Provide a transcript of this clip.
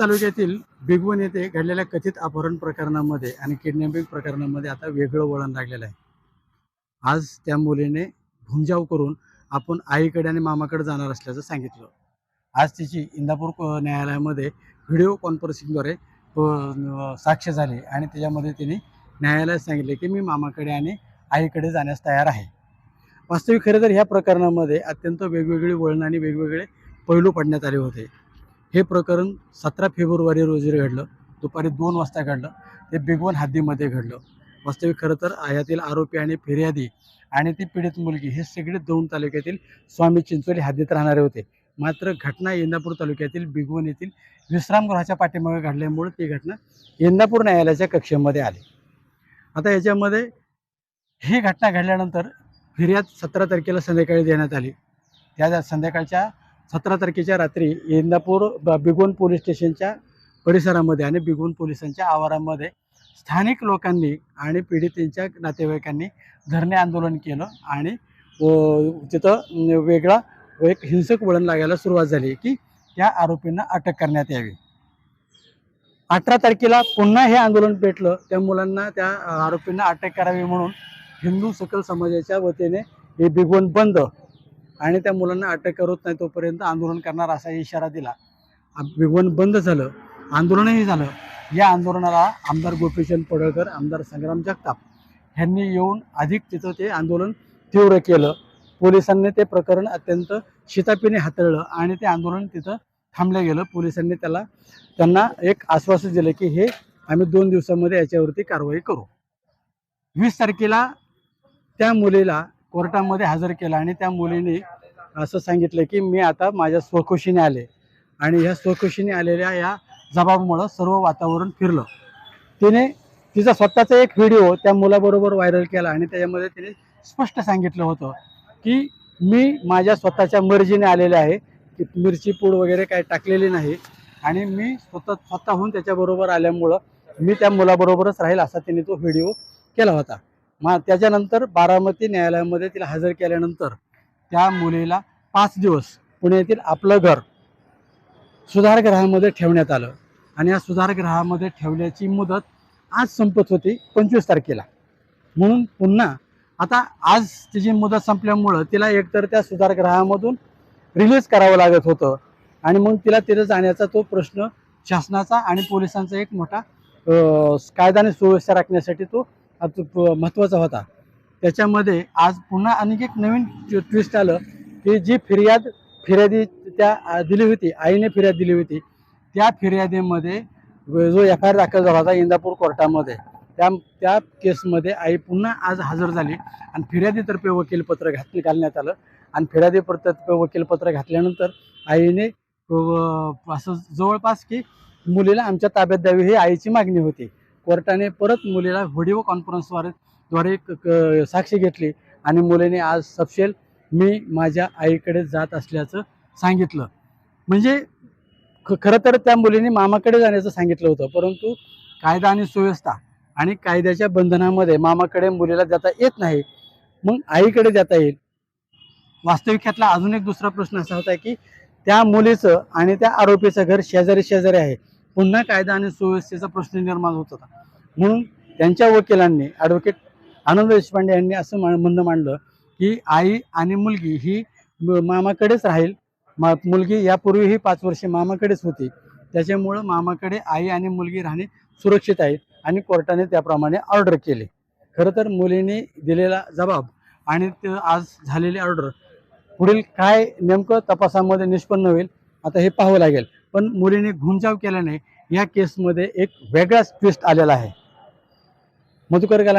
तालुक्यातील भिगवण येथे घडलेल्या कथित अपहरण प्रकरणामध्ये आणि किडनॅपिंग प्रकरणामध्ये आता वेगळं वळण लागलेलं आहे। आज त्या मुलीने भुंजाव करून आपण आईकडे आणि मामाकडे जाणार असल्याचं सांगितलं। आज तिची इंदापूर न्यायालयामध्ये व्हिडिओ कॉन्फरन्सिंगद्वारे साक्ष झाली आणि त्याच्यामध्ये तिने न्यायालयात सांगितले की मी मामाकडे आणि आईकडे जाण्यास तयार आहे। वास्तविक खरं तर ह्या प्रकरणामध्ये अत्यंत वेगवेगळी वळण आणि वेगवेगळे पैलू पडण्यात आले होते। हे प्रकरण 17 फेब्रुवारी रोजी घडलं, दुपारी 2 वाजता घडलं। ते भिगवण हद्दीमध्ये घडलं। वास्तविक खरं तर यातील आरोपी आणि फिर्यादी आणि ती पीडित मुलगी हे सगळे दौंड तालुक्यातील स्वामी चिंचोली हद्दीत राहणारे होते। मात्र घटना इंदापूर तालुक्यातील भिगवण येथील विश्रामगृहाच्या पाठीमागे घडल्यामुळे ती घटना इंदापूर न्यायालयाच्या कक्षेमध्ये आली। आता याच्यामध्ये ही घटना घडल्यानंतर फिर्याद 17 तारखेला संध्याकाळी देण्यात आली। त्या संध्याकाळच्या 17 तारखेच्या रात्री इंदापूर भिगवण पोलीस स्टेशनच्या परिसरामध्ये आणि भिगवण पोलिसांच्या आवारामध्ये स्थानिक लोकांनी आणि पीडितेच्या नातेवाईकांनी धरणे आंदोलन केलं आणि तिथं वेगळा एक हिंसक वळण लागायला सुरुवात झाली की त्या आरोपींना अटक करण्यात यावी। 18 तारखेला पुन्हा हे आंदोलन पेटलं। त्या मुलांना त्या आरोपींना अटक करावी म्हणून हिंदू सकल समाजाच्या वतीने हे भिगवण बंद आणि त्या मुलांना अटक करत नाही तोपर्यंत आंदोलन करणार असा इशारा दिला। भिगवण बंद झालं, आंदोलनही झालं। या आंदोलनाला आमदार गोपीचंद पडळकर, आमदार संग्राम जगताप यांनी येऊन अधिक तिथं ते आंदोलन तीव्र केलं। पोलिसांनी ते प्रकरण अत्यंत शिताफीने हाताळलं आणि ते आंदोलन तिथं थांबलं गेलं। पोलिसांनी त्यांना एक आश्वासन दिलं की हे आम्ही 2 दिवसामध्ये याच्यावरती कारवाई करू। 20 तारखेला त्या मुलीला कोर्टामध्ये हजर केलं आणि त्या मुलीने असं सांगितलं की मी आता माझ्या स्वखुशीने आले आणि ह्या स्वखुशीने आलेल्या या जबाबामुळं सर्व वातावरण फिरलं। तिने तिचा स्वतःचा एक व्हिडिओ त्या मुलाबरोबर व्हायरल केला आणि त्याच्यामध्ये तिने स्पष्ट सांगितलं होतं की मी माझ्या स्वतःच्या मर्जीने आलेले आहे, की मिरची पूड वगैरे काही टाकलेली नाही आणि मी स्वतःहून त्याच्याबरोबर आल्यामुळं मी त्या मुलाबरोबरच राहील असा तिने तो व्हिडिओ केला होता। मग त्याच्यानंतर बारामती न्यायालयामध्ये तिला हजर केल्यानंतर त्या मुलीला 5 दिवस पुण्यातील आपलं घर सुधारगृहामध्ये ठेवण्यात आलं आणि या सुधारगृहामध्ये ठेवण्याची मुदत आज संपत होती 25 तारखेला। म्हणून पुन्हा आता आज तिची मुदत संपल्यामुळं तिला एकतर त्या सुधारगृहामधून रिलीज करावं लागत होतं आणि मग तिला तिथं जाण्याचा तो प्रश्न शासनाचा आणि पोलिसांचा एक मोठा कायदा आणि सुव्यवस्था राखण्यासाठी तो महत्त्वाचा होता। त्याच्यामध्ये आज पुन्हा आणखी एक नवीन ट्विस्ट आलं की जी फिर्यादी त्या दिली होती, आईने फिर्याद दिली होती, त्या फिर्यादीमध्ये जो FIR दाखल झाला होता इंदापूर कोर्टामध्ये त्या केसमध्ये आई पुन्हा आज हजर झाली आणि फिर्यादीतर्फे वकीलपत्र घालण्यात आलं आणि फिर्यादीतर्फे वकीलपत्र घातल्यानंतर आईने असं जवळपास की मुलीला आमच्या ताब्यात द्यावी ही आईची मागणी होती। कोर्टाने परत मुलीला व्हिडिओ कॉन्फरन्सद्वारे साक्षी घेतली आणि मुलीने आज सपशेल मी माझ्या आईकडे जात असल्याचं सांगितलं। म्हणजे खरं तर त्या मुलीने मामाकडे जाण्याचं सांगितलं होतं, परंतु कायदा आणि सुव्यवस्था आणि कायद्याच्या बंधनामध्ये मामाकडे मुलीला देता येत नाही, मग आईकडे देता येईल। वास्तविकतेतला अजून एक दुसरा प्रश्न असा होता की त्या मुलीचं आणि त्या आरोपीचं घर शेजारी आहे, पुन्हा कायदा आणि सुव्यवस्थेचा प्रश्न निर्माण होत होता। म्हणून त्यांच्या वकिलांनी ॲडव्होकेट आनंद देशपांडे यांनी असं म्हणणं मांडलं की आई आणि मुलगी ही मामाकडेच राहील। मुलगी यापूर्वीही 5 वर्षे मामाकडेच होती, त्याच्यामुळं मामाकडे आई आणि मुलगी राहणे सुरक्षित आहे आणि कोर्टाने त्याप्रमाणे ऑर्डर केली। खरं तर मुलीने दिलेला जबाब आणि ते आज झालेली ऑर्डर पुढील काय नेमकं तपासामध्ये निष्पन्न होईल आता हे पाहावं लागेल। पण मुलीने घुमजाव केल्याने या केसमध्ये एक वेगळाच ट्विस्ट आलेला आहे। मधुकर गलांडे